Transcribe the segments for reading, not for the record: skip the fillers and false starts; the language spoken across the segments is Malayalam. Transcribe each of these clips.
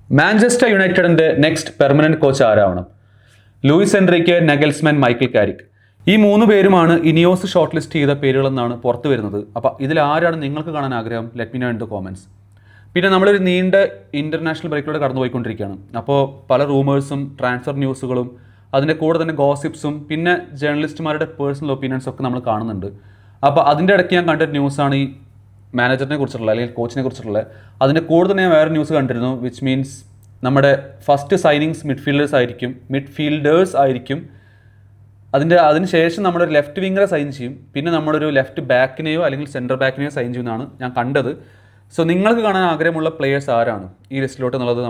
മാഞ്ചസ്റ്റർ യുണൈറ്റഡിൻ്റെ നെക്സ്റ്റ് പെർമനന്റ് കോച്ച് ആരാവണം? Luis Enrique, Nagelsmann, Michael Carrick. ഈ മൂന്ന് പേരുമാണ് ഇനിയോസ് ഷോർട്ട് ലിസ്റ്റ് ചെയ്ത പേരുകളെന്നാണ് പുറത്തു വരുന്നത്. അപ്പോൾ ഇതിൽ ആരാണ് നിങ്ങൾക്ക് കാണാൻ ആഗ്രഹം? Let me know in the comments. പിന്നെ നമ്മളൊരു നീണ്ട ഇൻ്റർനാഷണൽ ബ്രേക്കിലൂടെ കടന്നു പോയിക്കൊണ്ടിരിക്കുകയാണ്. അപ്പോൾ പല റൂമേഴ്സും ട്രാൻസ്ഫർ ന്യൂസുകളും അതിൻ്റെ കൂടെ തന്നെ ഗോസിപ്സും പിന്നെ ജേർണലിസ്റ്റുമാരുടെ പേഴ്സണൽ ഒപ്പീനിയൻസും ഒക്കെ നമ്മൾ കാണുന്നുണ്ട്. അപ്പോൾ അതിൻ്റെ ഇടയ്ക്ക് ഞാൻ കണ്ട ന്യൂസാണ് ഈ മാനേജറിനെ കുറിച്ചുള്ള അല്ലെങ്കിൽ കോച്ചിനെ കുറിച്ചുള്ള. അതിൻ്റെ കൂടെ തന്നെ ഞാൻ വേറെ ന്യൂസ് കണ്ടിരുന്നു, വിച്ച് മീൻസ് നമ്മുടെ ഫസ്റ്റ് സൈനിങ്സ് മിഡ്ഫീൽഡേഴ്സ് ആയിരിക്കും. അതിന് ശേഷം നമ്മളൊരു ലെഫ്റ്റ് വിങ്ങറെ സൈൻ ചെയ്യും, പിന്നെ നമ്മളൊരു ലെഫ്റ്റ് ബാക്കിനെയോ അല്ലെങ്കിൽ സെൻറ്റർ ബാക്കിനെയോ സൈൻ ചെയ്യുമെന്നാണ് ഞാൻ കണ്ടത്. സോ നിങ്ങൾക്ക് കാണാൻ ആഗ്രഹമുള്ള പ്ലേയേഴ്സ് ആരാണ് ഈ ലിസ്റ്റിലോട്ട് എന്നുള്ളത്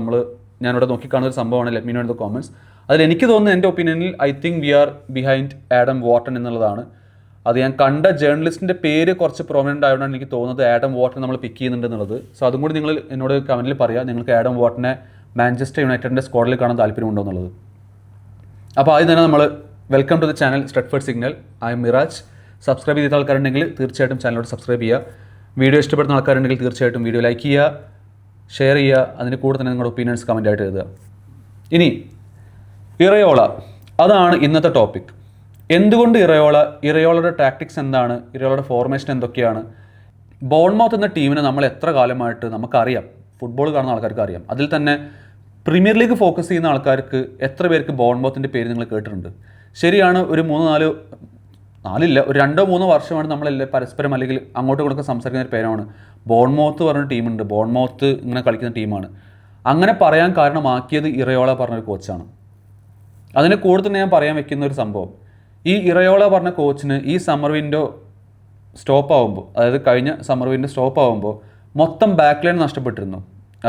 ഞാനിവിടെ നോക്കിക്കാണുന്ന ഒരു സംഭവമാണ്. Let me know in the comments. അതിൽ എനിക്ക് തോന്നുന്നത്, എൻ്റെ ഒപ്പീനിയനിൽ I think we are behind Adam Wharton എന്നുള്ളതാണ്. അത് ഞാൻ കണ്ട ജേർണലിസ്റ്റിൻ്റെ പേര് കുറച്ച് പ്രൊമിനൻ്റ് ആയതുകൊണ്ടാണ് എനിക്ക് തോന്നുന്നത് ആഡം വാട്ടൺ നമ്മൾ പിക്ക് ചെയ്യുന്നുണ്ട് എന്നുള്ളത്. സോ അതും കൂടി നിങ്ങൾ എന്നോട് കമൻറ്റിൽ പറയുക, നിങ്ങൾക്ക് ആഡം വാട്ടനെ മാഞ്ചസ്റ്റർ യുണൈറ്റഡിൻ്റെ സ്ക്വാഡിൽ കാണാൻ താല്പര്യമുണ്ടോ എന്നുള്ളത്. അപ്പോൾ ആദ്യം തന്നെ നമ്മൾ welcome to the channel Stretford signal. I'm Miraj. Subscribe ചെയ്ത ആൾക്കാരുണ്ടെങ്കിൽ തീർച്ചയായിട്ടും ചാനലോട് സബ്സ്ക്രൈബ് ചെയ്യുക. വീഡിയോ ഇഷ്ടപ്പെടുന്ന ആൾക്കാരുണ്ടെങ്കിൽ തീർച്ചയായിട്ടും വീഡിയോ ലൈക്ക് ചെയ്യുക, ഷെയർ ചെയ്യുക. അതിന് കൂടെ തന്നെ നിങ്ങളുടെ ഒപ്പീനിയൻസ് കമൻറ്റായിട്ട് എഴുതുക. ഇനി ഇറയോള, അതാണ് ഇന്നത്തെ ടോപ്പിക്. എന്തുകൊണ്ട് ഇറയോളയുടെ ടാക്ടിക്സ് എന്താണ്, ഇറയോളയുടെ ഫോർമേഷൻ എന്തൊക്കെയാണ്? ബോൺമൗത്ത് എന്ന ടീമിനെ നമ്മൾ എത്ര കാലമായിട്ട് നമുക്കറിയാം, ഫുട്ബോൾ കാണുന്ന ആൾക്കാർക്ക് അറിയാം. അതിൽ തന്നെ പ്രീമിയർ ലീഗ് ഫോക്കസ് ചെയ്യുന്ന ആൾക്കാർക്ക് എത്ര പേർക്ക് ബോൺമൗത്തിൻ്റെ പേര് നിങ്ങൾ കേട്ടിട്ടുണ്ട്? ശരിയാണ്, ഒരു 2-3 വർഷമാണ് നമ്മളെല്ലാം പരസ്പരം അല്ലെങ്കിൽ അങ്ങോട്ടും ഇങ്ങോട്ടൊക്കെ സംസാരിക്കുന്ന ഒരു പേരാണ് ബോൺമൗത്ത് പറഞ്ഞ ടീമുണ്ട്. ബോൺമൗത്ത് ഇങ്ങനെ കളിക്കുന്ന ടീമാണ്. അങ്ങനെ പറയാൻ കാരണമാക്കിയത് ഇറയോള പറഞ്ഞൊരു കോച്ചാണ്. അതിന് കൂടെ തന്നെ ഞാൻ പറയാൻ വെക്കുന്ന ഒരു സംഭവം, ഈ ഇറയോള പറഞ്ഞ കോച്ചിന് ഈ സമ്മർ വിൻഡോ സ്റ്റോപ്പ് ആകുമ്പോൾ, അതായത് കഴിഞ്ഞ സമ്മർ വിൻഡോ സ്റ്റോപ്പ് ആകുമ്പോൾ മൊത്തം ബാക്ക് ലൈൻ നഷ്ടപ്പെട്ടിരുന്നു.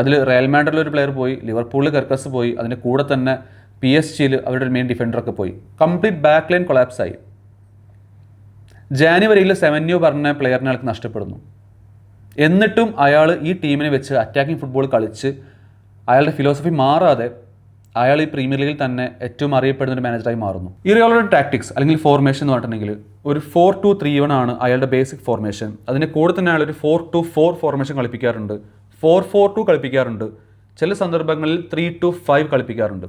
അതിൽ റയൽ മാഡ്രിഡിലൊരു പ്ലെയർ പോയി, ലിവർപൂളിൽ കെർക്കസ് പോയി, അതിൻ്റെ കൂടെ തന്നെ PSG അവരുടെ മെയിൻ ഡിഫൻഡറൊക്കെ പോയി. കംപ്ലീറ്റ് ബാക്ക് ലൈൻ കൊളാപ്സ് ആയി. ജാനുവരിയിൽ സെവന്യൂ പറഞ്ഞ പ്ലെയറിനെ അയാൾക്ക് നഷ്ടപ്പെടുന്നു. എന്നിട്ടും അയാൾ ഈ ടീമിനെ വെച്ച് അറ്റാക്കിംഗ് ഫുട്ബോൾ കളിച്ച് അയാളുടെ ഫിലോസഫി മാറാതെ അയാൾ ഈ പ്രീമിയർ ലീഗിൽ തന്നെ ഏറ്റവും അറിയപ്പെടുന്ന ഒരു മാനേജറായി മാറുന്നു. ഇറയോളയുടെ ടാക്ടിക്സ് അല്ലെങ്കിൽ ഫോർമേഷൻ എന്ന് പറഞ്ഞിട്ടുണ്ടെങ്കിൽ ഒരു 4-2-3-1 ആണ് അയാളുടെ ബേസിക് ഫോർമേഷൻ. അതിൻ്റെ കൂടെ തന്നെ അയാൾ ഒരു 4-2-4 ഫോർമേഷൻ കളിപ്പിക്കാറുണ്ട്, 4-4-2 കളിപ്പിക്കാറുണ്ട്, ചില സന്ദർഭങ്ങളിൽ 3-5 കളിപ്പിക്കാറുണ്ട്.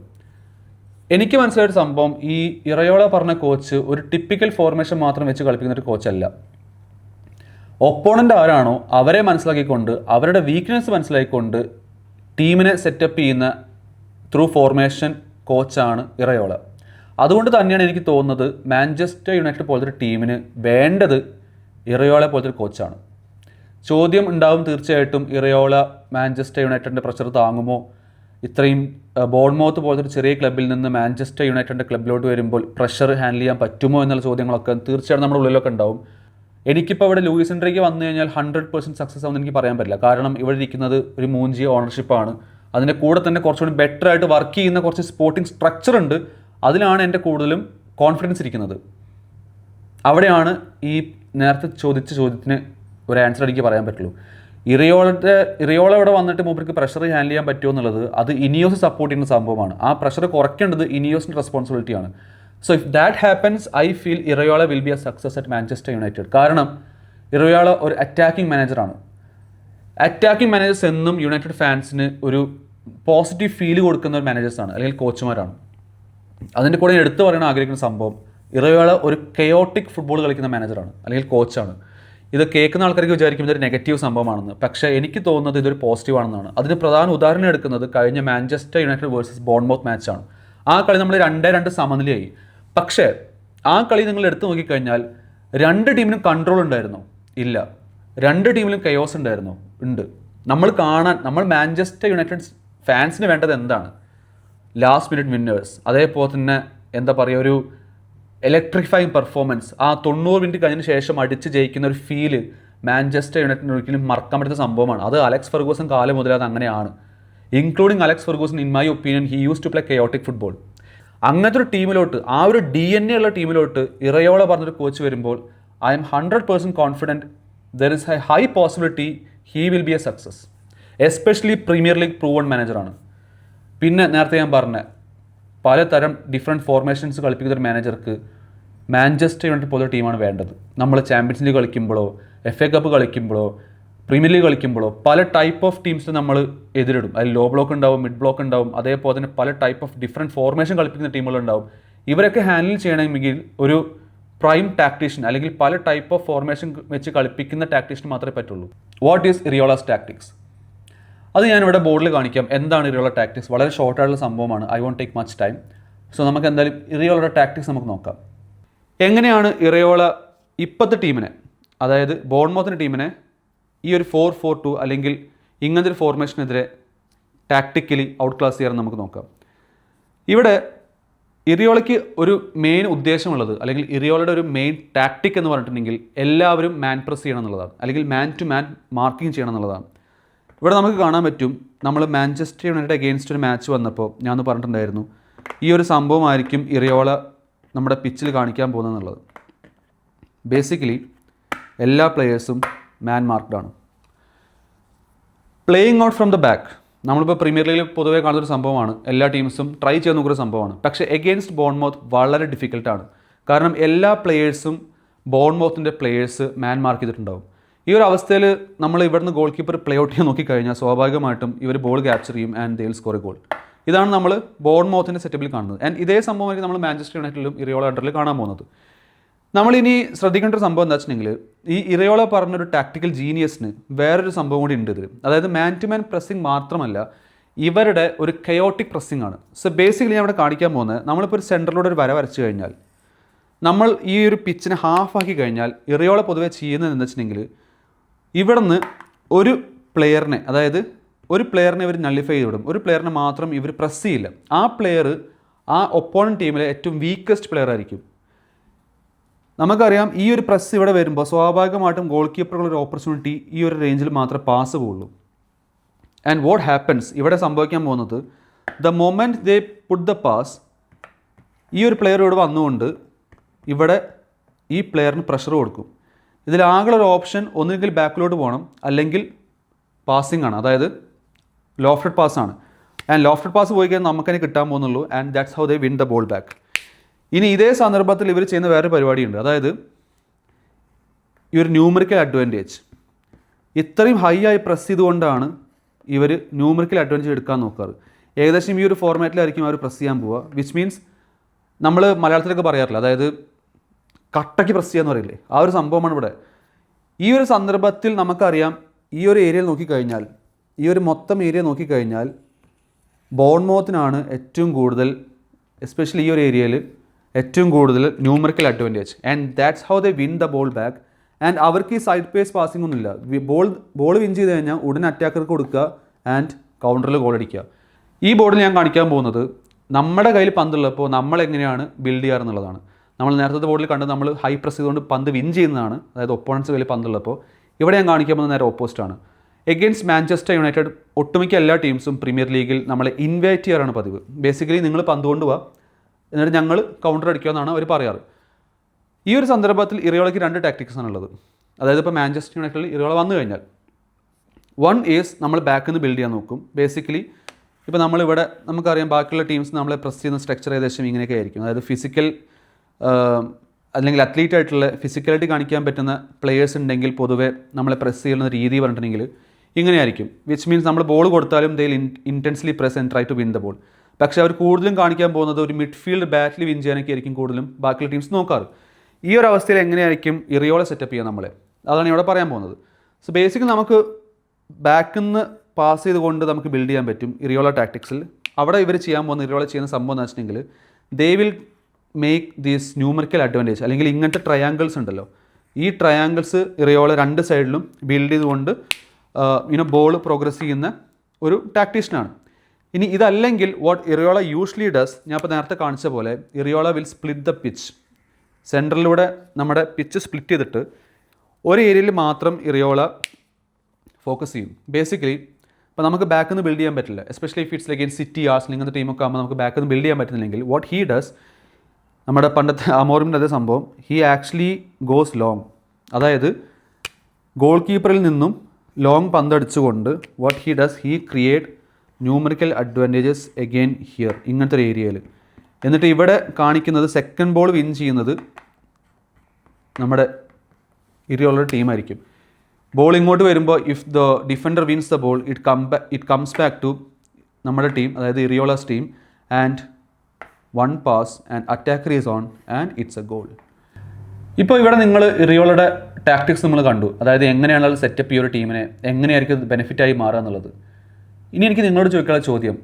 എനിക്ക് മനസ്സിലായൊരു സംഭവം, ഈ ഇറയോള പറഞ്ഞ കോച്ച് ഒരു ടിപ്പിക്കൽ ഫോർമേഷൻ മാത്രം വെച്ച് കളിപ്പിക്കുന്ന ഒരു കോച്ചല്ല. ഒപ്പോണൻ്റ് ആരാണോ അവരെ മനസ്സിലാക്കിക്കൊണ്ട് അവരുടെ വീക്ക്നെസ് മനസ്സിലാക്കിക്കൊണ്ട് ടീമിനെ സെറ്റപ്പ് ചെയ്യുന്ന ത്രൂ ഫോർമേഷൻ കോച്ചാണ് ഇറയോള. അതുകൊണ്ട് തന്നെയാണ് എനിക്ക് തോന്നുന്നത് മാഞ്ചസ്റ്റർ യുണൈറ്റഡ് പോലത്തെ ഒരു ടീമിന് വേണ്ടത് ഇറയോള പോലത്തെ ഒരു കോച്ചാണ്. ചോദ്യം ഉണ്ടാവും തീർച്ചയായിട്ടും, ഇറയോള മാഞ്ചസ്റ്റർ യുണൈറ്റഡിൻ്റെ പ്രഷർ താങ്ങുമോ? ഇത്രയും ബോൺമൗത്ത് പോലത്തെ ഒരു ചെറിയ ക്ലബ്ബിൽ നിന്ന് മാഞ്ചസ്റ്റർ യുണൈറ്റഡിൻ്റെ ക്ലബ്ബിലോട്ട് വരുമ്പോൾ പ്രഷർ ഹാൻഡിൽ ചെയ്യാൻ പറ്റുമോ എന്നുള്ള ചോദ്യങ്ങളൊക്കെ തീർച്ചയായിട്ടും നമ്മുടെ ഉള്ളിലൊക്കെ ഉണ്ടാവും. എനിക്കിപ്പോൾ ഇവിടെ ലൂയിസ് എൻറിക്കെ വന്നു കഴിഞ്ഞാൽ 100% സക്സസ് ആവുമെന്ന് എനിക്ക് പറയാൻ പറ്റില്ല. കാരണം ഇവിടെ ഇരിക്കുന്നത് ഒരു മൂഞ്ചിയ ഓണർഷിപ്പാണ്. അതിൻ്റെ കൂടെ തന്നെ കുറച്ചുകൂടി ബെറ്റർ ആയിട്ട് വർക്ക് ചെയ്യുന്ന കുറച്ച് സ്പോർട്ടിംഗ് സ്ട്രക്ചർ ഉണ്ട്. അതിലാണ് എൻ്റെ കൂടുതലും കോൺഫിഡൻസ് ഇരിക്കുന്നത്. അവിടെയാണ് ഈ നേരത്തെ ചോദിച്ച ചോദ്യത്തിന് ഒരു ആൻസർ എനിക്ക് പറയാൻ പറ്റുള്ളൂ. ഇറയോള ഇവിടെ വന്നിട്ട് മൂപ്പർക്ക് പ്രഷർ ഹാൻഡിൽ ചെയ്യാൻ പറ്റുമോ എന്നുള്ളത് അത് ഇനിയോസ് സപ്പോർട്ട് ചെയ്യുന്ന സംഭവമാണ്. ആ പ്രഷർ കുറയ്ക്കേണ്ടത് ഇനിയോസിൻ്റെ റെസ്പോൺസിബിലിറ്റിയാണ്. So if that happens I feel Iraola will be a success at Manchester United. കാരണം ഇറയോള ഒരു അറ്റാക്കിംഗ് മാനേജറാണ്. അറ്റാക്കിംഗ് മാനേജേഴ്സ് എന്നും യുണൈറ്റഡ് ഫാൻസിന് ഒരു പോസിറ്റീവ് ഫീൽ കൊടുക്കുന്ന ഒരു മാനേജേഴ്സാണ് അല്ലെങ്കിൽ കോച്ചുമാരാണ്. അതിൻ്റെ കൂടെ എടുത്തു പറയാൻ ആഗ്രഹിക്കുന്ന സംഭവം, ഇറയോള ഒരു കെയോട്ടിക് ഫുട്ബോൾ കളിക്കുന്ന മാനേജറാണ് അല്ലെങ്കിൽ കോച്ചാണ്. ഇത് കേൾക്കുന്ന ആൾക്കാർക്ക് വിചാരിക്കും ഇതൊരു നെഗറ്റീവ് സംഭവമാണെന്ന്. പക്ഷേ എനിക്ക് തോന്നുന്നത് ഇതൊരു പോസിറ്റീവ് ആണെന്നാണ്. അതിന് പ്രധാന ഉദാഹരണം എടുക്കുന്നത് കഴിഞ്ഞ മാഞ്ചസ്റ്റർ യുണൈറ്റഡ് വേഴ്സസ് ബോൺമൗത്ത് മാച്ചാണ്. ആ കളി നമ്മൾ 2-2 സമനിലയായി. പക്ഷേ ആ കളി നിങ്ങൾ എടുത്തു നോക്കിക്കഴിഞ്ഞാൽ രണ്ട് ടീമിനും കൺട്രോൾ ഉണ്ടായിരുന്നോ? ഇല്ല. രണ്ട് ടീമിലും കെയോസ് ഉണ്ടായിരുന്നോ? ഉണ്ട്. നമ്മൾ മാഞ്ചസ്റ്റർ യുണൈറ്റഡ് ഫാൻസിന് വേണ്ടത് എന്താണ്? Last minute winners. അതേപോലെ തന്നെ എന്താ പറയുക, ഒരു ഇലക്ട്രിഫൈങ് പെർഫോമൻസ്. ആ 90 മിനിറ്റ് കഴിഞ്ഞതിന് ശേഷം അടിച്ച് ജയിക്കുന്ന ഒരു ഫീല് മാഞ്ചസ്റ്റർ യുണൈറ്റഡിന് ഒരിക്കലും മറക്കാൻ പറ്റുന്ന സംഭവമാണ്. അത് അലക്സ് ഫെർഗൂസൺ കാലം മുതലേ അത് അങ്ങനെയാണ്. Including Alex Ferguson, in my opinion he use to play chaotic football. അങ്ങനത്തെ ഒരു ടീമിലോട്ട്, ആ ഒരു DNA ഉള്ള ടീമിലോട്ട് ഇറയോള പറഞ്ഞൊരു കോച്ച് വരുമ്പോൾ I'm 100% confident there is a high possibility he will be a success. Especially Premier League proven മാനേജറാണ്. പിന്നെ നേരത്തെ ഞാൻ പറഞ്ഞ പലതരം ഡിഫറെൻറ്റ് ഫോർമേഷൻസ് കളിപ്പിക്കുന്ന ഒരു മാനേജർക്ക് മാഞ്ചസ്റ്റർ യുണൈറ്റഡ് പോലൊരു ടീമാണ് വേണ്ടത്. നമ്മൾ ചാമ്പ്യൻസ് ലീഗ് കളിക്കുമ്പോഴോ FA കപ്പ് കളിക്കുമ്പോഴോ പ്രീമിയർ ലീഗ് കളിക്കുമ്പോഴോ പല ടൈപ്പ് ഓഫ് ടീംസ് നമ്മൾ എതിരിടും. അതിൽ ലോ ബ്ലോക്ക് ഉണ്ടാവും, മിഡ് ബ്ലോക്ക് ഉണ്ടാവും, അതേപോലെ തന്നെ പല ടൈപ്പ് ഓഫ് ഡിഫറെൻറ്റ് ഫോർമേഷൻ കളിപ്പിക്കുന്ന ടീമുകളുണ്ടാവും. ഇവരൊക്കെ ഹാൻഡിൽ ചെയ്യണമെങ്കിൽ ഒരു പ്രൈം ടാക്ടീഷ്യൻ അല്ലെങ്കിൽ പല ടൈപ്പ് ഓഫ് ഫോർമേഷൻ വെച്ച് കളിപ്പിക്കുന്ന ടാക്ടീഷ്യൻ മാത്രമേ പറ്റുള്ളൂ. What is Iraola's tactics? അത് ഞാനിവിടെ ബോർഡിൽ കാണിക്കാം. എന്താണ് ഇറിയോള ടാക്ടിക്സ്? വളരെ ഷോർട്ടായിട്ടുള്ള സംഭവമാണ്. I won't take much time. So നമുക്ക് എന്തായാലും ഇറിയോളയുടെ ടാക്ടിക്സ് നമുക്ക് നോക്കാം. എങ്ങനെയാണ് ഇറിയോള ഇപ്പോഴത്തെ ടീമിനെ, അതായത് ബോർൺമൗത്തിന്റെ ടീമിനെ ഈ ഒരു 4-4-2 അല്ലെങ്കിൽ ഇങ്ങനത്തെ ഒരു ഫോർമേഷനെതിരെ ടാക്ടിക്കലി ഔട്ട് ക്ലാസ് ചെയ്യാൻ നമുക്ക് നോക്കാം. ഇവിടെ ഇറിയോളയ്ക്ക് ഒരു മെയിൻ ഉദ്ദേശമുള്ളത്, അല്ലെങ്കിൽ ഇറിയോളയുടെ ഒരു മെയിൻ ടാക്ടിക് എന്ന് പറഞ്ഞിട്ടുണ്ടെങ്കിൽ എല്ലാവരും മാൻ പ്രസ് ചെയ്യണം എന്നുള്ളതാണ്, അല്ലെങ്കിൽ മാൻ ടു മാൻ മാർക്കിംഗ് ചെയ്യണം എന്നുള്ളതാണ്. ഇവിടെ നമുക്ക് കാണാൻ പറ്റും, നമ്മൾ മാഞ്ചസ്റ്റർ യുണൈറ്റഡ് അഗെയിൻസ്റ്റ് ഒരു മാച്ച് വന്നപ്പോൾ ഞാൻ പറഞ്ഞിട്ടുണ്ടായിരുന്നു ഈ ഒരു സംഭവമായിരിക്കും ഇറിയോള നമ്മുടെ പിച്ചിൽ കാണിക്കാൻ പോകുന്നതെന്നുള്ളത്. ബേസിക്കലി എല്ലാ പ്ലെയേഴ്സും മാൻ മാർക്ക്ഡാണ്. Playing out from the back നമ്മളിപ്പോൾ പ്രീമിയർ ലീഗിൽ പൊതുവേ കാണുന്നൊരു സംഭവമാണ്. എല്ലാ ടീംസും ട്രൈ ചെയ്ത് നോക്കുന്ന സംഭവമാണ്. പക്ഷേ എഗെയിൻസ്റ്റ് ബോൺമൗത്ത് വളരെ ഡിഫിക്കൽട്ടാണ്. കാരണം എല്ലാ പ്ലെയേഴ്സും ബോൺമൗത്തിൻ്റെ പ്ലെയേഴ്സ് മാൻ മാർക്ക് ചെയ്തിട്ടുണ്ടാവും. ഈ ഒരു അവസ്ഥയിൽ നമ്മൾ ഇവിടുന്ന് ഗോൾ കീപ്പർ പ്ലേ ഔട്ട് ചെയ്യാൻ നോക്കിക്കഴിഞ്ഞാൽ സ്വാഭാവികമായിട്ടും ഇവർ ബോൾ ക്യാപ്ചർ ചെയ്യും and they will score A goal. ഇതാണ് നമ്മൾ ബോൺമൗത്തിൻ്റെ സെറ്റപ്പിൽ കാണുന്നത്. ആൻഡ് ഇതേ സംഭവമായിരിക്കും നമ്മൾ മാഞ്ചസ്റ്റർ യുണൈറ്റഡിലും ഇറിയോള അണ്ടറിൽ കാണാൻ പോകുന്നത്. നമ്മളിനി ശ്രദ്ധിക്കേണ്ട ഒരു സംഭവം എന്താ വെച്ചിട്ടുണ്ടെങ്കിൽ, ഈ ഇറിയോള പറഞ്ഞൊരു ടാക്ടിക്കൽ ജീനിയസിന് വേറൊരു സംഭവം കൂടി ഉണ്ട്. അതായത് മാൻ ടു മാൻ പ്രസ്സിംഗ് മാത്രമല്ല, ഇവരുടെ ഒരു കയോട്ടിക് പ്രസ്സിംഗ് ആണ്. സോ ബേസിക്കലി ഞാൻ ഇവിടെ കാണിക്കാൻ പോകുന്നത്, നമ്മളിപ്പോൾ ഒരു സെൻറ്ററിലൂടെ ഒരു വര വരച്ചു കഴിഞ്ഞാൽ, നമ്മൾ ഈ ഒരു പിച്ചിനെ ഹാഫാക്കി കഴിഞ്ഞാൽ ഇറിയോള പൊതുവെ ചെയ്യുന്നത് എന്താ വെച്ചിട്ടുണ്ടെങ്കിൽ, ഇവിടുന്ന് ഒരു പ്ലെയറിനെ, അതായത് ഒരു പ്ലെയറിനെ ഇവർ നള്ളിഫൈ ചെയ്തിടും. ഒരു പ്ലെയറിനെ മാത്രം ഇവർ പ്രസ് ചെയ്യില്ല. ആ പ്ലെയർ ആ ഒപ്പോണൻറ്റ് ടീമിലെ ഏറ്റവും വീക്കസ്റ്റ് പ്ലെയർ ആയിരിക്കും. നമുക്കറിയാം ഈ ഒരു പ്രസ് ഇവിടെ വരുമ്പോൾ സ്വാഭാവികമായിട്ടും ഗോൾ കീപ്പറുകളൊരു ഓപ്പർച്യൂണിറ്റി ഈ ഒരു റേഞ്ചിൽ മാത്രമേ പാസ് പോവുള്ളൂ. ആൻഡ് വാട്ട് ഹാപ്പൻസ്, ഇവിടെ സംഭവിക്കാൻ പോകുന്നത്, the moment they put the pass, ഈ ഒരു പ്ലെയർ ഇവിടെ വന്നുകൊണ്ട് ഇവിടെ ഈ പ്ലെയറിന് പ്രഷർ കൊടുക്കും. ഇതിലാകെ ഒരു ഓപ്ഷൻ ഒന്നുകിൽ ബാക്കിലോട്ട് പോകണം, അല്ലെങ്കിൽ പാസിംഗ് ആണ്, അതായത് ലോഫ്റ്റഡ് പാസ് ആണ്. ആൻഡ് ലോഫ്റ്റഡ് പാസ് പോയി കഴിഞ്ഞാൽ നമുക്കതിനെ കിട്ടാൻ പോകുന്നുള്ളൂ. And that's how they win the ball back. ഇനി ഇതേ സന്ദർഭത്തിൽ ഇവർ ചെയ്യുന്ന വേറൊരു പരിപാടിയുണ്ട്. അതായത് ഈ ഒരു ന്യൂമറിക്കൽ അഡ്വാൻറ്റേജ്, ഇത്രയും ഹൈ ആയി പ്രസ് ചെയ്തുകൊണ്ടാണ് ഇവർ ന്യൂമറിക്കൽ അഡ്വാൻറ്റേജ് എടുക്കാൻ നോക്കാറ്. ഏകദേശം ഈ ഒരു ഫോർമാറ്റിലായിരിക്കും അവർ പ്രസ് ചെയ്യാൻ പോവുക. വിച്ച് മീൻസ് നമ്മൾ മലയാളത്തിലൊക്കെ പറയാറില്ല, അതായത് കട്ടയ്ക്ക് പ്രസ് ചെയ്യാന്ന് പറയില്ലേ, ആ ഒരു സംഭവമാണ് ഇവിടെ. ഈ ഒരു സന്ദർഭത്തിൽ നമുക്കറിയാം, ഈ ഒരു ഏരിയയിൽ നോക്കിക്കഴിഞ്ഞാൽ, ഈ ഒരു മൊത്തം ഏരിയ നോക്കിക്കഴിഞ്ഞാൽ ബോൺമൗത്തിനാണ് ഏറ്റവും കൂടുതൽ, എസ്പെഷ്യലി ഈ ഒരു ഏരിയയിൽ ഏറ്റവും കൂടുതൽ numerical advantage. And that's how they win the ball back. And അവർക്ക് ഈ സൈഡ് പേസ് പാസിംഗ് ഒന്നുമില്ല. ബോൾ വിൻ ചെയ്ത് കഴിഞ്ഞാൽ ഉടനെ അറ്റാക്കർക്ക് കൊടുക്കുക ആൻഡ് കൗണ്ടറിൽ ഗോൾ അടിക്കുക. ഈ ബോർഡിൽ ഞാൻ കാണിക്കാൻ പോകുന്നത് നമ്മുടെ കയ്യിൽ പന്തുള്ളപ്പോൾ നമ്മൾ എങ്ങനെയാണ് ബിൽഡ് ചെയ്യാറെന്നുള്ളതാണ്. നമ്മൾ നേരത്തെ ബോർഡിൽ കണ്ട് നമ്മൾ ഹൈ പ്രസ് ചെയ്തുകൊണ്ട് പന്ത് വിൻ ചെയ്യുന്നതാണ്, അതായത് ഒപ്പോണൻസ് കയ്യിൽ പന്തുള്ളപ്പോൾ. ഇവിടെ ഞാൻ കാണിക്കാൻ പോകുന്നത് നേരെ ഓപ്പോസിറ്റാണ്. എഗെയിൻസ്റ്റ് മാഞ്ചസ്റ്റർ യുണൈറ്റഡ് ഒട്ടുമിക്ക എല്ലാ ടീംസും പ്രീമിയർ ലീഗിൽ നമ്മളെ ഇൻവൈറ്റ് ചെയ്യാറാണ് പതിവ്. ബേസിക്കലി നിങ്ങൾ പന്ത് കൊണ്ടുപോവുക, എന്നിട്ട് ഞങ്ങൾ കൗണ്ടർ അടിക്കുമെന്നാണ് അവർ പറയാറ്. ഈ ഒരു സന്ദർഭത്തിൽ ഇറിയോളയ്ക്ക് രണ്ട് ടാക്ടിക്സ് ആണുള്ളത്. അതായത് ഇപ്പോൾ മാഞ്ചസ്റ്റർ യുണൈറ്റഡിൽ ഇറിയോള വന്നു കഴിഞ്ഞാൽ, വൺ ഈസ് നമ്മൾ ബാക്കിൽ നിന്ന് ബിൽഡ് ചെയ്യാൻ നോക്കും. ബേസിക്കലി ഇപ്പോൾ നമ്മളിവിടെ നമുക്കറിയാം ബാക്കിയുള്ള ടീംസ് നമ്മളെ പ്രസ് ചെയ്യുന്ന സ്ട്രക്ചർ ഏകദേശം ഇങ്ങനെയൊക്കെ ആയിരിക്കും. അതായത് ഫിസിക്കൽ അല്ലെങ്കിൽ അത്ലീറ്റ് ആയിട്ടുള്ള ഫിസിക്കലായിട്ട് കാണിക്കാൻ പറ്റുന്ന പ്ലെയേഴ്സ് ഉണ്ടെങ്കിൽ പൊതുവെ നമ്മളെ പ്രസ് ചെയ്യുന്ന രീതി പറഞ്ഞിട്ടുണ്ടെങ്കിൽ ഇങ്ങനെയായിരിക്കും. വിച്ച് മീൻസ് നമ്മൾ ബോൾ കൊടുത്താലും they intensely press and try to win the ball. പക്ഷേ അവർ കൂടുതലും കാണിക്കാൻ പോകുന്നത് ഒരു മിഡ്ഫീൽഡ് ബാറ്റിൽ വിൻ ചെയ്യാനൊക്കെ ആയിരിക്കും കൂടുതലും ബാക്കിയുള്ള ടീംസ് നോക്കാറ്. ഈ ഒരു അവസ്ഥയിൽ എങ്ങനെയായിരിക്കും ഇറിയോള സെറ്റപ്പ് ചെയ്യുക നമ്മളെ, അതാണ് ഇവിടെ പറയാൻ പോകുന്നത്. സോ ബേസിക്കലി നമുക്ക് ബാക്കിൽ നിന്ന് പാസ് ചെയ്തുകൊണ്ട് നമുക്ക് ബിൽഡ് ചെയ്യാൻ പറ്റും ഇറിയോള ടാക്ടിക്സിൽ. അവിടെ ഇവർ ചെയ്യാൻ പോകുന്ന ഇറിയോള ചെയ്യുന്ന സംഭവം എന്ന് വെച്ചിട്ടുണ്ടെങ്കിൽ, they will make these numerical advantage, അല്ലെങ്കിൽ ഇങ്ങനത്തെ ട്രയാങ്കിൾസ് ഉണ്ടല്ലോ, ഈ ട്രയാങ്കിൾസ് ഇറിയോള രണ്ട് സൈഡിലും ബിൽഡ് ചെയ്തുകൊണ്ട് ബോൾ പ്രോഗ്രസ് ചെയ്യുന്ന ഒരു ടാക്ടീഷ്യനാണ്. ഇനി ഇതല്ലെങ്കിൽ വാട്ട് ഇറിയോള യൂഷ്വലി ഡസ്, ഞാൻ ഇപ്പോൾ നേരത്തെ കാണിച്ച പോലെ ഇറിയോള വിൽ സ്പ്ലിറ്റ് ദ പിച്ച്. സെൻറ്ററിലൂടെ നമ്മുടെ പിച്ച് സ്പ്ലിറ്റ് ചെയ്തിട്ട് ഒരു ഏരിയയിൽ മാത്രം ഇറിയോള ഫോക്കസ് ചെയ്യും. ബേസിക്കലി ഇപ്പോൾ നമുക്ക് ബാക്കിൽ നിന്ന് ബിൽഡ് ചെയ്യാൻ പറ്റില്ല, especially if it's like in city Arsenal ഇങ്ങനത്തെ ടീമൊക്കെ ആകുമ്പോൾ നമുക്ക് ബാക്കിൽ നിന്ന് ബിൽഡ് ചെയ്യാൻ പറ്റുന്നില്ലെങ്കിൽ വാട്ട് ഹീ ഡസ്, നമ്മുടെ പണ്ടത്തെ അമോറിൻ്റെ അതേ സംഭവം, ഹീ ആക്ച്വലി ഗോസ് ലോങ്. അതായത് ഗോൾ കീപ്പറിൽ നിന്നും ലോങ് പന്തടിച്ചുകൊണ്ട് what he does, he create numerical advantages again here, ഇങ്ങനത്തെ ഒരു ഏരിയയിൽ. എന്നിട്ട് ഇവിടെ കാണിക്കുന്നത് സെക്കൻഡ് ബോൾ വിൻ ചെയ്യുന്നത് നമ്മുടെ ഇറിയോളയുടെ ടീമായിരിക്കും. ബോൾ ഇങ്ങോട്ട് വരുമ്പോൾ if the defender wins the ball it comes back to നമ്മുടെ ടീം, അതായത് Iraola's team, and one pass and attacker is on and it's a goal. ഇപ്പോൾ ഇവിടെ നിങ്ങൾ ഇറിയോളയുടെ ടാക്ടിക്സ് നമ്മൾ കണ്ടു, അതായത് എങ്ങനെയാണ് സെറ്റപ്പ് ഈ ഒരു ടീമിനെ, എങ്ങനെയായിരിക്കും ബെനിഫിറ്റായി മാറുക എന്നുള്ളത്. ഇനി എനിക്ക് നിങ്ങളോട് ചോദിക്കാനുള്ള ചോദ്യം,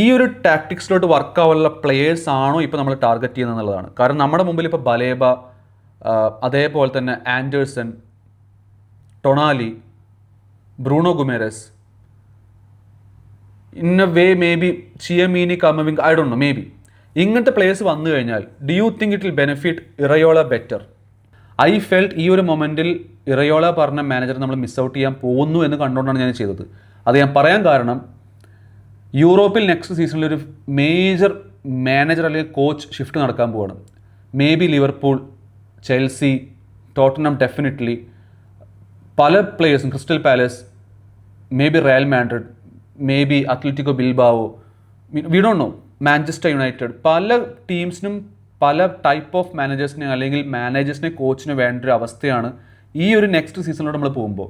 ഈ ഒരു ടാക്ടിക്സിലോട്ട് വർക്ക് ആവാനുള്ള പ്ലെയേഴ്സ് ആണോ ഇപ്പോൾ നമ്മൾ ടാർഗറ്റ് ചെയ്യുന്നത് എന്നുള്ളതാണ്. കാരണം നമ്മുടെ മുമ്പിൽ ഇപ്പോൾ ബലേബ, അതേപോലെ തന്നെ Anderson, Tonali, Bruno Guimarães, in a way maybe Tchouameni Camavinga, I don't know, maybe ഇങ്ങനത്തെ പ്ലേയേഴ്സ് വന്നു കഴിഞ്ഞാൽ do you think it will benefit Iraola better? I felt ഈ ഒരു മൊമെൻറ്റിൽ ഇറയോള പറഞ്ഞ മാനേജർ നമ്മൾ മിസ് ഔട്ട് ചെയ്യാൻ പോകുന്നു എന്ന് കണ്ടുകൊണ്ടാണ് ഞാൻ ചെയ്തത്. അത് ഞാൻ പറയാൻ കാരണം, യൂറോപ്പിൽ നെക്സ്റ്റ് സീസണിൽ ഒരു മേജർ മാനേജർ അല്ലെങ്കിൽ കോച്ച് ഷിഫ്റ്റ് നടക്കാൻ പോവാണ്. Maybe Liverpool, Chelsea, Tottenham, definitely പല പ്ലേയേഴ്സും, Crystal Palace, maybe Real Madrid, maybe Athletic Bilbao, we don't know, Manchester United, പല ടീംസിനും പല ടൈപ്പ് ഓഫ് മാനേജേഴ്സിനെ അല്ലെങ്കിൽ മാനേജേഴ്സിനെ കോച്ചിന് വേണ്ട ഒരു അവസ്ഥയാണ് ഈ ഒരു നെക്സ്റ്റ് സീസണിലോട്ട് നമ്മൾ പോകുമ്പോൾ.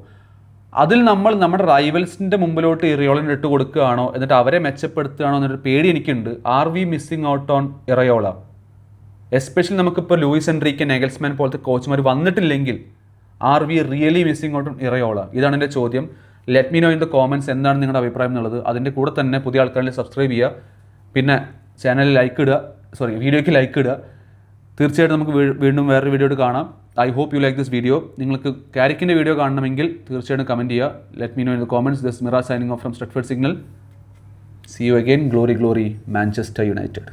അതിൽ നമ്മൾ നമ്മുടെ റൈവൽസിൻ്റെ മുമ്പിലോട്ട് ഇറിയോളനെ ഇട്ട് കൊടുക്കുകയാണോ, എന്നിട്ട് അവരെ മെച്ചപ്പെടുത്തുകയാണോ എന്നൊരു പേടി എനിക്കുണ്ട്. Are we missing out on Iraola? Especially നമുക്കിപ്പോൾ ലൂയിസ് എൻറിക്കെ, നെഗൽസ്മാൻ പോലത്തെ കോച്ചുമാർ വന്നിട്ടില്ലെങ്കിൽ are we really missing out on Iraola? ഇതാണ് എൻ്റെ ചോദ്യം. Let me know in the comments എന്താണ് നിങ്ങളുടെ അഭിപ്രായം എന്നുള്ളത്. അതിൻ്റെ കൂടെ തന്നെ പുതിയ ആൾക്കാരിൽ സബ്സ്ക്രൈബ് ചെയ്യുക, പിന്നെ ചാനലിൽ ലൈക്ക് ഇടുക, വീഡിയോയ്ക്ക് ലൈക്ക് ഇടുക. തീർച്ചയായിട്ടും നമുക്ക് വീണ്ടും വേറൊരു വീഡിയോ കാണാം. I hope you like this video. നിങ്ങൾക്ക് കാരിക്കിൻ്റെ വീഡിയോ കാണണമെങ്കിൽ തീർച്ചയായിട്ടും കമൻറ്റ് ചെയ്യുക. Let me know in the comments. This Mira signing off from Stretford signal. See you again. Glory glory Manchester United.